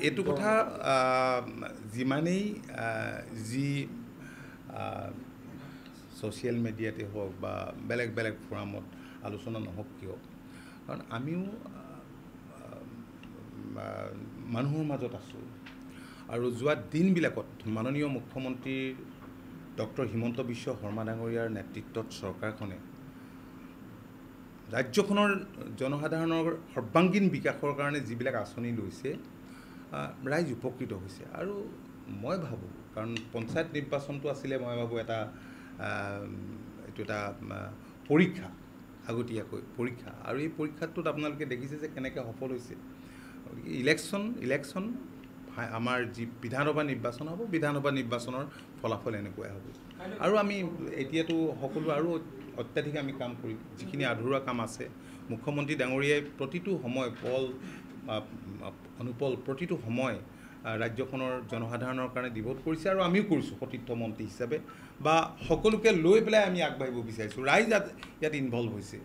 এইটো কথা যিমানেই যি ছ'চিয়েল মিডিয়াতে হওক বা বেলেগ বেলেগ ফোৰামত আলোচনা নহওক কিয়, কাৰণ আমিও মানুহৰ মাজত আছোঁ আৰু যোৱা দিনবিলাকত মাননীয় মুখ্যমন্ত্ৰী ডক্টৰ হিমন্ত বিশ্ব শৰ্মা ডাঙৰীয়াৰ নেতৃত্বত চৰকাৰখনে ৰাজ্যখনৰ জনসাধাৰণৰ সৰ্বাংগীন বিকাশৰ কাৰণে যিবিলাক আঁচনি লৈছে ৰাইজ উপকৃত হৈছে। আৰু মই ভাবোঁ, কাৰণ পঞ্চায়ত নিৰ্বাচনটো আছিলে মই ভাবোঁ এইটো এটা পৰীক্ষা, আগতীয়াকৈ পৰীক্ষা, আৰু এই পৰীক্ষাটোত আপোনালোকে দেখিছে যে কেনেকৈ সফল হৈছে। গতিকে ইলেকশ্যন আমাৰ যি বিধানসভা নিৰ্বাচন হ'ব, বিধানসভা নিৰ্বাচনৰ ফলাফল এনেকুৱাই হ'ব। আৰু আমি এতিয়াতো সকলো আৰু অত্যাধিক আমি কাম কৰিম, যিখিনি আধৰুৱা কাম আছে। মুখ্যমন্ত্ৰী ডাঙৰীয়াই প্ৰতিটো সময় অনুপল প্ৰতিটো সময় ৰাজ্যখনৰ জনসাধাৰণৰ কাৰণে ডিভোট কৰিছে, আৰু আমিও কৰিছোঁ সতীৰ্থ মন্ত্ৰী হিচাপে, বা সকলোকে লৈ পেলাই আমি আগবাঢ়িব বিচাৰিছোঁ। ৰাইজ ইয়াত ইনভলভ হৈছে,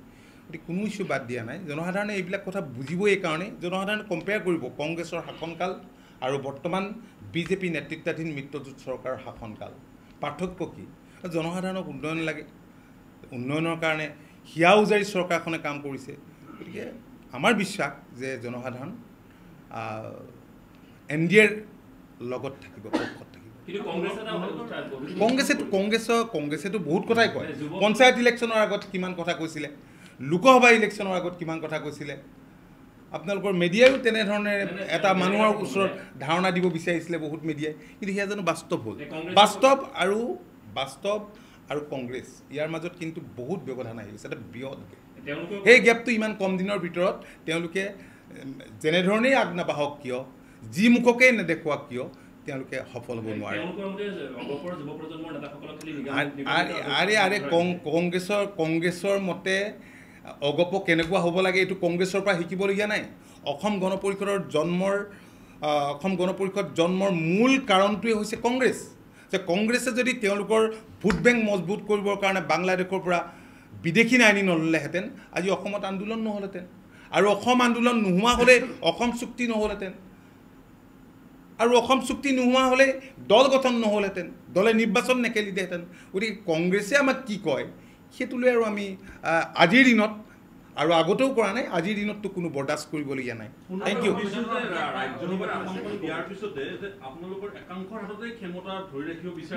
গতিকে কোনো ইছ্যু বাদ দিয়া নাই। জনসাধাৰণে এইবিলাক কথা বুজিবই, এই কাৰণে জনসাধাৰণে কম্পেয়াৰ কৰিব কংগ্ৰেছৰ শাসনকাল আৰু বৰ্তমান বিজেপি নেতৃত্বাধীন মিত্ৰজোঁট চৰকাৰৰ শাসনকাল। পাৰ্থক্য কি? জনসাধাৰণক উন্নয়ন লাগে, উন্নয়নৰ কাৰণে হিয়া উজাৰি চৰকাৰখনে কাম কৰিছে। গতিকে আমাৰ বিশ্বাস যে জনসাধাৰণ NDAৰ লগত থাকিব, পক্ষত থাকিব। কংগ্ৰেছেতো বহুত কথাই কয়। পঞ্চায়ত ইলেকশ্যনৰ আগত কিমান কথা কৈছিলে, লোকসভা ইলেকশ্যনৰ আগত কিমান কথা কৈছিলে। আপোনালোকৰ মিডিয়ায়ো তেনেধৰণে এটা মানুহৰ ওচৰত ধাৰণা দিব বিচাৰিছিলে, বহুত মিডিয়াই, কিন্তু সেয়া জানো বাস্তৱ হ'ল? বাস্তৱ আৰু কংগ্ৰেছ ইয়াৰ মাজত কিন্তু বহুত ব্যৱধান আহি গৈছে, এটা বৃহৎ গেপ। সেই গেপটো ইমান কম দিনৰ ভিতৰত তেওঁলোকে যেনেধৰণেই আগ নাবাঢ়ক কিয়, যি মুখকেই নেদেখুৱাক কিয়, তেওঁলোকে সফল হ'ব নোৱাৰে। কংগ্ৰেছৰ মতে অগপ কেনেকুৱা হ'ব লাগে এইটো কংগ্ৰেছৰ পৰা শিকিবলগীয়া নাই। অসম গণ পৰিষদ জন্মৰ মূল কাৰণটোৱে হৈছে কংগ্ৰেছ। যে কংগ্ৰেছে যদি তেওঁলোকৰ ভোট বেংক মজবুত কৰিবৰ কাৰণে বাংলাদেশৰ পৰা বিদেশী আইনী নল'লেহেঁতেন, আজি অসমত আন্দোলন নহ'লহেঁতেন, আৰু অসম আন্দোলন নোহোৱা হ'লে অসম চুক্তি নহ'লহেঁতেন, আৰু অসম চুক্তি নোহোৱা হ'লে দল গঠন নহ'লহেঁতেন, দলে নিৰ্বাচন নেখেলিলেহেঁতেন। গতিকে কংগ্ৰেছে আমাক কি কয় সেইটো লৈ আৰু আমি আজিৰ দিনত, আৰু আগতেও কৰা নাই, আজিৰ দিনততো কোনো বৰদাস্ত কৰিবলগীয়া নাই। Thank you.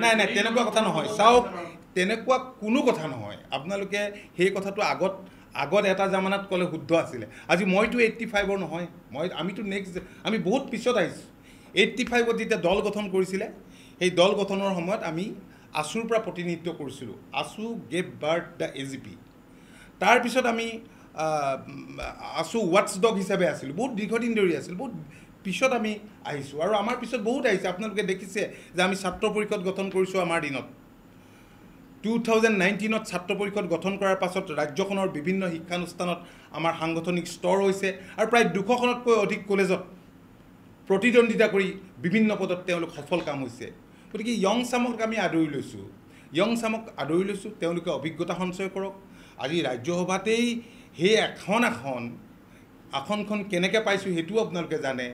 নাই, তেনেকুৱা কথা নহয়। চাওক, তেনেকুৱা কোনো কথা নহয়। আপোনালোকে সেই কথাটো আগত এটা জামানাত ক'লে শুদ্ধ আছিলে। আজি মইতো 85ৰ নহয়, আমিতো আমি বহুত পিছত আহিছোঁ। 85ত যেতিয়া দল গঠন কৰিছিলে, সেই দল গঠনৰ সময়ত আমি আছুৰ পৰা প্ৰতিনিধিত্ব কৰিছিলোঁ। আছু গেভ বাৰ্থ দ্য AGP। তাৰপিছত আমি আছু ৱাটছডগ হিচাপে আছিলোঁ, বহুত দীৰ্ঘদিন ধৰি আছিলোঁ, বহুত পিছত আমি আহিছোঁ, আৰু আমাৰ পিছত বহুত আহিছে। আপোনালোকে দেখিছে যে আমি ছাত্ৰ পৰিষদ গঠন কৰিছোঁ আমাৰ দিনত। 2019ত ছাত্ৰ পৰিষদ গঠন কৰাৰ পাছত ৰাজ্যখনৰ বিভিন্ন শিক্ষানুষ্ঠানত আমাৰ সাংগঠনিক স্তৰ হৈছে, আৰু প্ৰায় 200খনতকৈ অধিক কলেজত প্ৰতিদ্বন্দ্বিতা কৰি বিভিন্ন পদত তেওঁলোক সফল কাম হৈছে। গতিকে য়ং চামক আমি আদৰি লৈছোঁ, তেওঁলোকে অভিজ্ঞতা সঞ্চয় কৰক। আজি ৰাজ্যসভাতেই সেই আসনখন কেনেকৈ পাইছোঁ সেইটোও আপোনালোকে জানে।